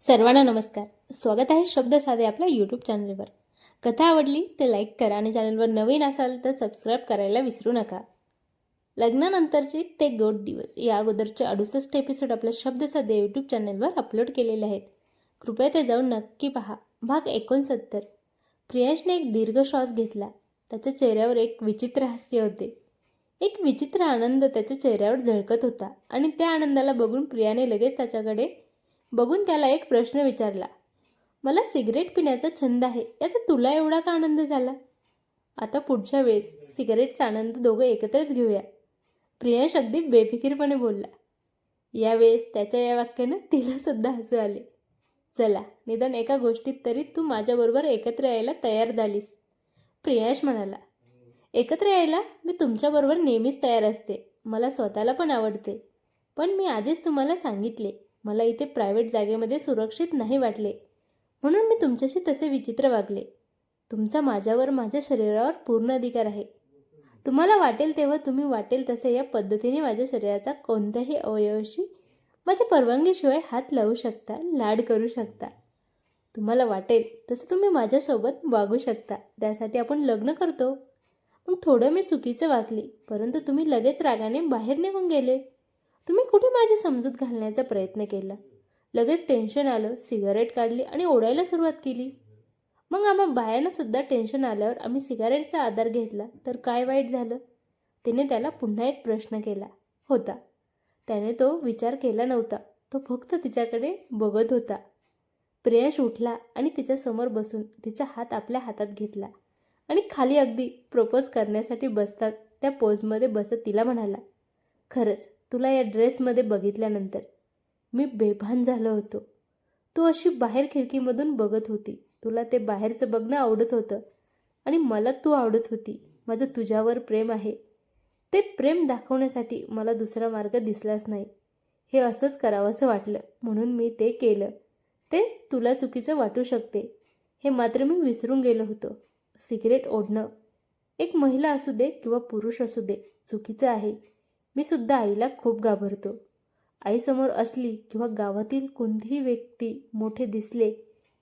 सर्वांना नमस्कार. स्वागत आहे शब्द साधे आपल्या यूट्यूब चॅनलवर. कथा आवडली तर लाईक करा आणि चॅनलवर नवीन असाल तर सबस्क्राईब करायला विसरू नका. लग्नानंतरचे ते गोड दिवस या अगोदरचे 68 एपिसोड आपल्या शब्द साधे यूट्यूब चॅनलवर अपलोड केलेले आहेत. कृपया ते जाऊन नक्की पहा. भाग 69. प्रियांशने एक दीर्घ श्वास घेतला. त्याच्या चेहऱ्यावर एक विचित्र हास्य होते. एक विचित्र आनंद त्याच्या चेहऱ्यावर झळकत होता आणि त्या आनंदाला बघून प्रियाने लगेच त्याच्याकडे बघून त्याला एक प्रश्न विचारला. मला सिगरेट पिण्याचा छंद आहे, याचा तुला एवढा का आनंद झाला? आता पुढच्या वेळेस सिगरेटचा आनंद दोघं एकत्रच घेऊया, प्रियांश अगदी बेफिकीरपणे बोलला. यावेळेस त्याच्या या वाक्यानं तिला सुद्धा हसू आले. चला, निदान एका गोष्टीत तरी तू माझ्याबरोबर एकत्र यायला तयार झालीस, प्रियांश म्हणाला. एकत्र यायला मी तुमच्याबरोबर नेहमीच तयार असते. मला स्वतःला पण आवडते. पण मी आधीच तुम्हाला सांगितले, मला इथे प्रायव्हेट जागेमध्ये सुरक्षित नाही वाटले, म्हणून मी तुमच्याशी तसे विचित्र वागले. तुमचा माझ्यावर, माझ्या शरीरावर पूर्ण अधिकार आहे. तुम्हाला वाटेल तेव्हा तुम्ही वाटेल तसे या पद्धतीने माझ्या शरीराचा कोणत्याही अवयवाशी माझ्या परवानगीशिवाय हात लावू शकता, लाड करू शकता. तुम्हाला वाटेल तसं तुम्ही माझ्यासोबत वागू शकता. त्यासाठी आपण लग्न करतो. मग थोडं मी चुकीचं वागली, परंतु तुम्ही लगेच रागाने बाहेर निघून गेले. तुम्ही कुठे माझी समजूत घालण्याचा प्रयत्न केला. लगेच टेन्शन आलं, सिगारेट काढली आणि ओढायला सुरुवात केली. मग आम्हा बायांना सुद्धा टेन्शन आल्यावर आम्ही सिगारेटचा आधार घेतला तर काय वाईट झालं? तिने त्याला पुन्हा एक प्रश्न केला होता. त्याने तो विचार केला नव्हता. तो फक्त तिच्याकडे बघत होता. प्रियांश उठला आणि तिच्यासमोर बसून तिचा हात आपल्या हातात घेतला आणि खाली अगदी प्रपोज करण्यासाठी बसतात त्या पोजमध्ये बसत तिला म्हणाला, खरंच तुला या ड्रेसमध्ये बघितल्यानंतर मी बेभान झालो होतो. तू अशी बाहेर खिडकीमधून बघत होती. तुला ते बाहेरचं बघणं आवडत होतं आणि मला तू आवडत होती. माझं तुझ्यावर प्रेम आहे. ते प्रेम दाखवण्यासाठी मला दुसरा मार्ग दिसलाच नाही. हे असंच करावंसं वाटलं म्हणून मी ते केलं. ते तुला चुकीचं वाटू शकते, हे मात्र मी विसरून गेलो होतो. सिगरेट ओढणं, एक महिला असू दे किंवा पुरुष असू दे, चुकीचं आहे. मी सुद्धा आईला खूप घाबरतो. आईसमोर असली किंवा गावातील कोणतीही व्यक्ती मोठे दिसले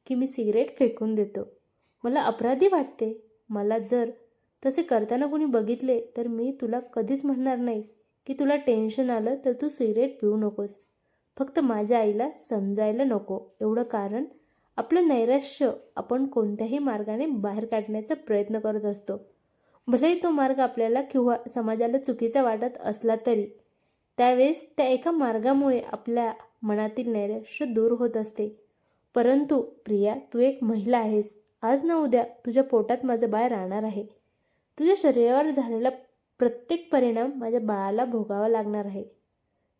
की मी सिगरेट फेकून देतो. मला अपराधी वाटते. मला जर तसे करताना कोणी बघितले तर मी तुला कधीच म्हणणार नाही की तुला टेन्शन आलं तर तू सिगरेट पिऊ नकोस. फक्त माझ्या आईला समजायला नको एवढं, कारण आपलं नैराश्य आपण कोणत्याही मार्गाने बाहेर काढण्याचा प्रयत्न करत असतो. भलेही तो मार्ग आपल्याला किंवा समाजाला चुकीचा वाटत असला तरी त्यावेळेस त्या एका मार्गामुळे आपल्या मनातील नैराश्य दूर होत असते. परंतु प्रिया, तू एक महिला आहेस. आज ना उद्या तुझ्या पोटात माझं बाळ राहणार आहे. तुझ्या शरीरावर झालेला प्रत्येक परिणाम माझ्या बाळाला भोगावा लागणार आहे.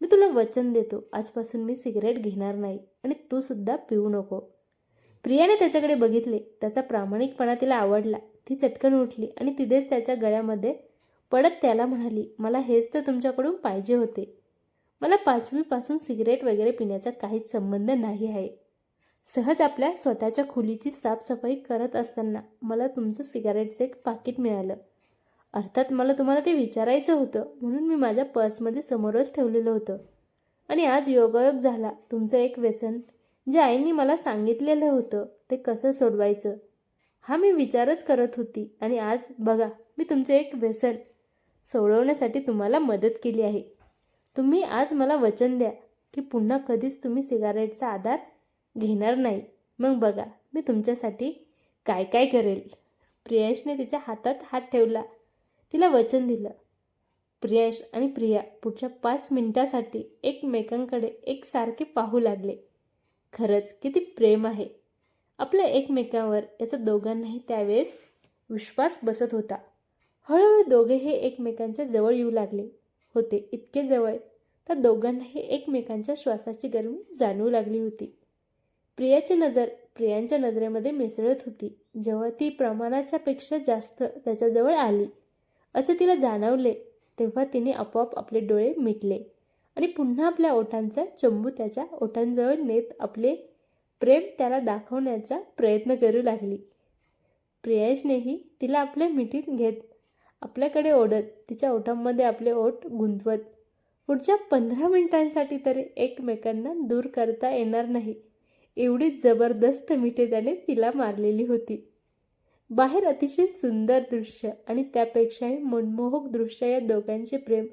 मी तुला वचन देतो, आजपासून मी सिगरेट घेणार नाही आणि तू सुद्धा पिऊ नको. प्रियाने त्याच्याकडे बघितले. त्याचा प्रामाणिकपणा तिला आवडला. ती चटकन उठली आणि तिथेच त्याच्या गळ्यामध्ये पडत त्याला म्हणाली, मला हेच तर तुमच्याकडून पाहिजे होते. मला 5वीपासून सिगरेट वगैरे पिण्याचा काहीच संबंध नाही आहे. सहज आपल्या स्वतःच्या खोलीची साफसफाई करत असताना मला तुमचं सिगारेटचं एक पाकिट मिळालं. अर्थात मला तुम्हाला ते विचारायचं होतं म्हणून मी माझ्या पर्समध्ये समोरच ठेवलेलं होतं. आणि आज योगायोग झाला, तुमचं एक व्यसन जे आईंनी मला सांगितलेलं होतं ते कसं सोडवायचं हा मी विचारच करत होती. आणि आज बघा, मी तुमचं एक व्यसन सोडवण्यासाठी तुम्हाला मदत केली आहे. तुम्ही आज मला वचन द्या की पुन्हा कधीच तुम्ही सिगारेटचा आधार घेणार नाही. मग बघा मी तुमच्यासाठी काय काय करेल. प्रियांशने तिच्या हातात हात ठेवला. तिला वचन दिलं. प्रियांश आणि प्रिया पुढच्या 5 मिनिटासाठी एकमेकांकडे एकसारखे पाहू लागले. खरंच किती प्रेम आहे आपल्या एकमेकांवर, याचा दोघांनाही त्यावेळेस विश्वास बसत होता. हळूहळू दोघे हे एकमेकांच्या जवळ येऊ लागले होते. इतके जवळ तर दोघांनाही एकमेकांच्या श्वासाची गरमी जाणवू लागली होती. प्रियाची नजर प्रियांच्या नजरेमध्ये मिसळत होती. जेव्हा ती प्रमाणाच्या पेक्षा जास्त त्याच्याजवळ आली असे तिला जाणवले तेव्हा तिने आपोआप आपले डोळे मिटले आणि पुन्हा आपल्या ओठांचा चंबू त्याच्या ओठांजवळ नेत आपले प्रेम त्याला दाखवण्याचा प्रयत्न करू लागली. प्रियांशनेही तिला आपल्या मिठीत घेत आपल्याकडे ओढत तिच्या ओठांमध्ये आपले ओठ गुंतवत पुढच्या 15 मिनिटांसाठी तरी एकमेकांना दूर करता येणार नाही एवढी जबरदस्त मिठी त्याने तिला मारलेली होती. बाहेर अतिशय सुंदर दृश्य आणि त्यापेक्षाही मनमोहक दृश्य या दोघांचे प्रेम.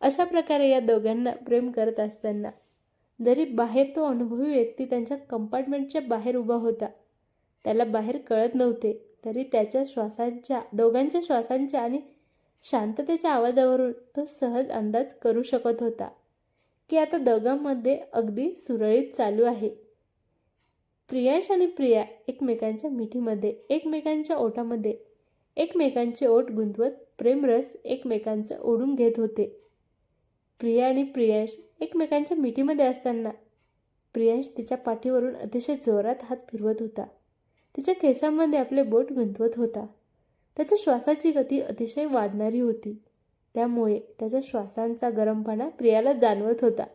अशा प्रकारे या दोघांना प्रेम करत असताना जरी बाहेर तो अनुभवी व्यक्ती त्यांच्या कंपार्टमेंटच्या बाहेर उभा होता, त्याला बाहेर कळत नव्हते, तरी त्याच्या श्वासांच्या, दोघांच्या श्वासांच्या आणि शांततेच्या आवाजावरून तो सहज अंदाज करू शकत होता की आता दोघांमध्ये अगदी सुरळीत चालू आहे. प्रियांश आणि प्रिया एकमेकांच्या मिठीमध्ये, एकमेकांच्या ओठामध्ये एकमेकांचे ओठ गुंतवत प्रेमरस एकमेकांचं ओढून घेत होते. प्रिया आणि प्रियांश एकमेकांच्या मिठीमध्ये असताना प्रियांश तिच्या पाठीवरून अतिशय जोरात हात फिरवत होता. तिच्या केसांमध्ये आपले बोट गुंतवत होता. त्याच्या श्वासाची गती अतिशय वाढणारी होती, त्यामुळे त्याच्या श्वासांचा गरमपणा प्रियाला जाणवत होता.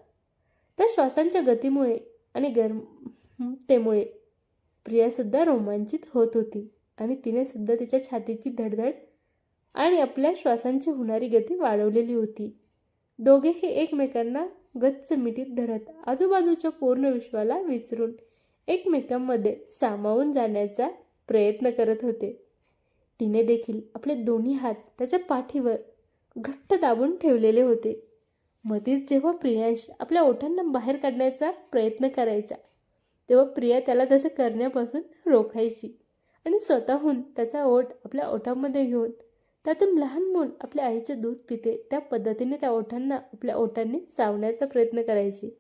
त्या श्वासांच्या गतीमुळे आणि गरमतेमुळे प्रियासुद्धा रोमांचित होत होती आणि तिने सुद्धा तिच्या छातीची धडधड आणि आपल्या श्वासांची होणारी गती वाढवलेली होती. दोघेही एकमेकांना गच्च मिठीत धरत आजूबाजूच्या पूर्ण विश्वाला विसरून एकमेकांमध्ये सामावून जाण्याचा प्रयत्न करत होते. तिने देखील आपले दोन्ही हात त्याच्या पाठीवर घट्ट दाबून ठेवलेले होते. मध्येच जेव्हा प्रियांश आपल्या ओठांना बाहेर काढण्याचा प्रयत्न करायचा, तेव्हा प्रिया त्याला तसे करण्यापासून रोखायची आणि स्वतःहून त्याचा ओठ आपल्या ओठांमध्ये घेऊन त्यातून लहान मूल आपल्या आईचे दूध पिते त्या पद्धतीने त्या ओठांना आपल्या ओठांनी चावण्याचा प्रयत्न करायची.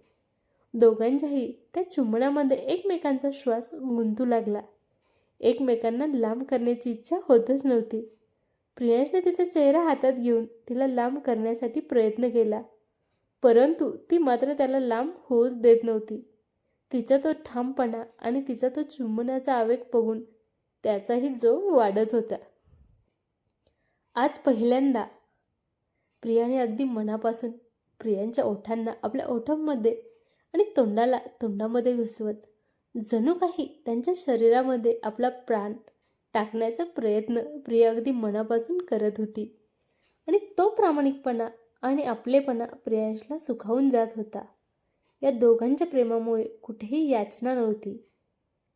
दोघांच्याही त्या चुंबनामध्ये एकमेकांचा श्वास गुंतू लागला. एकमेकांना लांब करण्याची इच्छा होतच नव्हती. प्रियांशने तिचा चेहरा हातात घेऊन तिला लांब करण्यासाठी प्रयत्न केला, परंतु ती मात्र त्याला लांब होऊच देत नव्हती. तिचा तो ठामपणा आणि तिचा तो चुंबनाचा आवेग बघून त्याचाही जोर वाढत होता. आज पहिल्यांदा प्रियाने अगदी मनापासून प्रियांच्या ओठांना आपल्या ओठांमध्ये आणि तोंडाला तोंडामध्ये घुसवत जणू काही त्यांच्या शरीरामध्ये आपला प्राण टाकण्याचा प्रयत्न प्रिया अगदी मनापासून करत होती. आणि तो प्रामाणिकपणा आणि आपलेपणा प्रियांशला सुखावून जात होता. या दोघांच्या प्रेमामुळे कुठेही याचना नव्हती.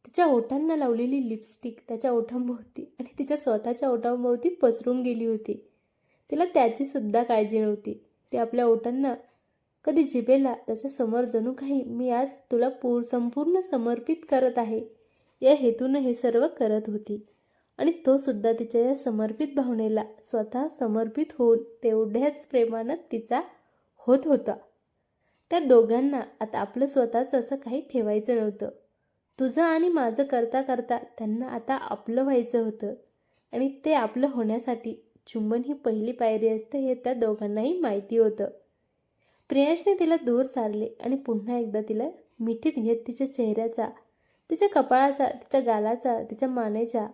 तिच्या ओठांना लावलेली लिपस्टिक त्याच्या ओठांभोवती आणि तिच्या स्वतःच्या ओठांभोवती पसरून गेली होती. तिला त्याची सुद्धा काळजी नव्हती. ती आपल्या ओठांना कधी जिभेला त्याच्यासमोर जणू काही मी आज तुला संपूर्ण समर्पित करत आहे या हेतूनं हे सर्व करत होती. आणि तो सुद्धा तिच्या या समर्पित भावनेला स्वतः समर्पित होऊन तेवढ्याच प्रेमानं तिचा होत होता. त्या दोघांना आता आपलं स्वतःच असं काही ठेवायचं नव्हतं. तुझं आणि माझं करता करता त्यांना आता आपलं व्हायचं होतं आणि ते आपलं होण्यासाठी चुंबन ही पहिली पायरी असते हे त्या दोघांनाही माहिती होतं. प्रियांशने तिला दूर सारले आणि पुन्हा एकदा तिला मिठीत घेत तिच्या चेहऱ्याचा, तिच्या कपाळाचा, तिच्या गालाचा, तिच्या मानेच्या,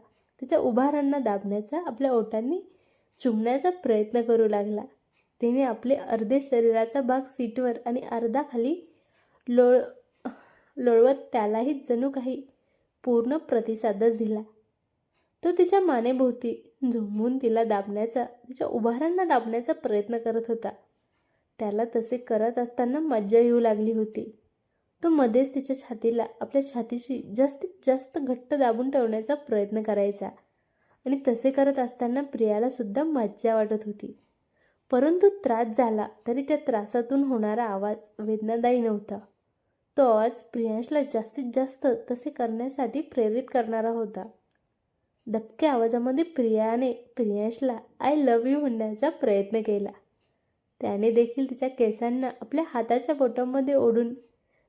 तिच्या उभारांना दाबण्याचा, आपल्या ओठांनी चुंबण्याचा प्रयत्न करू लागला. तिने आपले अर्धे शरीराचा भाग सीटवर आणि अर्धा खाली लोळवत त्यालाही जणू काही पूर्ण प्रतिसादच दिला. तो तिच्या मानेभोवती झोंबून तिला दाबण्याचा, तिच्या उभारांना दाबण्याचा प्रयत्न करत होता. त्याला तसे करत असताना मज्जा येऊ लागली होती. तो मध्येच तिच्या छातीला आपल्या छातीशी जास्तीत जास्त घट्ट दाबून ठेवण्याचा प्रयत्न करायचा आणि तसे करत असताना प्रियाला सुद्धा मज्जा वाटत होती. परंतु त्रास झाला तरी त्या त्रासातून होणारा आवाज वेदनादायी नव्हता. तो आवाज प्रियांशला जास्तीत जास्त तसे करण्यासाठी प्रेरित करणारा होता. दबक्या आवाजामध्ये प्रियाने प्रियांशला आय लव्ह यू म्हणण्याचा प्रयत्न केला. त्याने देखील तिच्या केसांना आपल्या हाताच्या बोटांमध्ये ओढून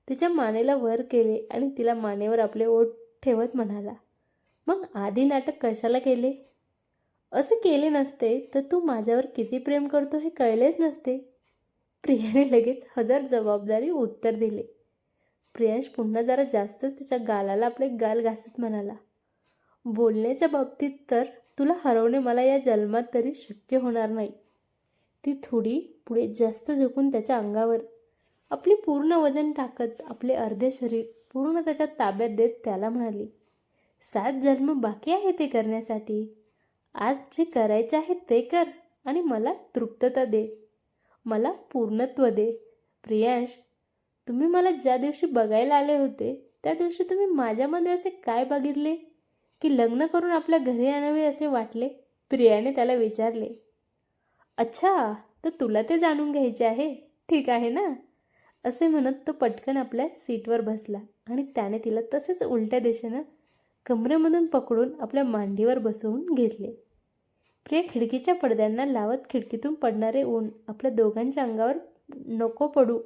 तिच्या मानेला वर केले आणि तिला मानेवर आपले ओठ ठेवत म्हणाला, मग आधी नाटक कशाला केले? असे केले नसते तर तू माझ्यावर किती प्रेम करतो हे कळलेच नसते. प्रियाने लगेच हजर जबाबदारी उत्तर दिले. प्रियांश पुन्हा जरा जास्तच तिच्या गालाला आपले गाल घासत म्हणाला, बोलण्याच्या बाबतीत तर तुला हरवणे मला या जन्मात तरी शक्य होणार नाही. ती थोडी पुढे जास्त झुकून त्याच्या अंगावर आपले पूर्ण वजन टाकत आपले अर्धे शरीर पूर्ण त्याच्या ताब्यात देत त्याला म्हणाली, 7 जन्म बाकी आहे ते करण्यासाठी. आज जे करायचे आहे ते कर आणि मला तृप्तता दे, मला पूर्णत्व दे. प्रियांश, तुम्ही मला ज्या दिवशी बघायला आले होते त्या दिवशी तुम्ही माझ्यामध्ये असे काय बघितले की लग्न करून आपल्या घरी आणावे असे वाटले? प्रियाने त्याला विचारले. अच्छा, तर तुला ते जाणून घ्यायचे आहे. ठीक आहे ना, असे म्हणत तो पटकन आपल्या सीटवर बसला आणि त्याने तिला तसेच उलट्या दिशेनं कमरेमधून पकडून आपल्या मांडीवर बसवून घेतले. प्रिया खिडकीच्या पडद्यांना लावत खिडकीतून पडणारे ऊन आपल्या दोघांच्या अंगावर नको पडू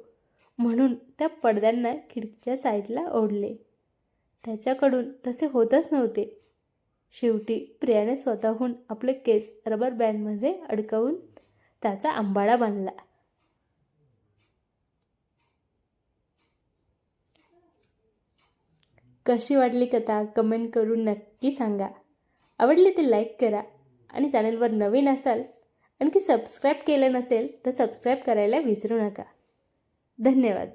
म्हणून त्या पडद्यांना खिडकीच्या साईडला ओढले. त्याच्याकडून तसे होतच नव्हते. शेवटी प्रियाने स्वतःहून आपले केस रबर बँडमध्ये अडकवून त्याचा आंबाडा बांधला. कशी वाटली कथा कमेंट करून नक्की सांगा. आवडली तर लाईक करा आणि चॅनलवर नवीन असाल आणखी सबस्क्राईब केलं नसेल तर सबस्क्राईब करायला विसरू नका. धन्यवाद.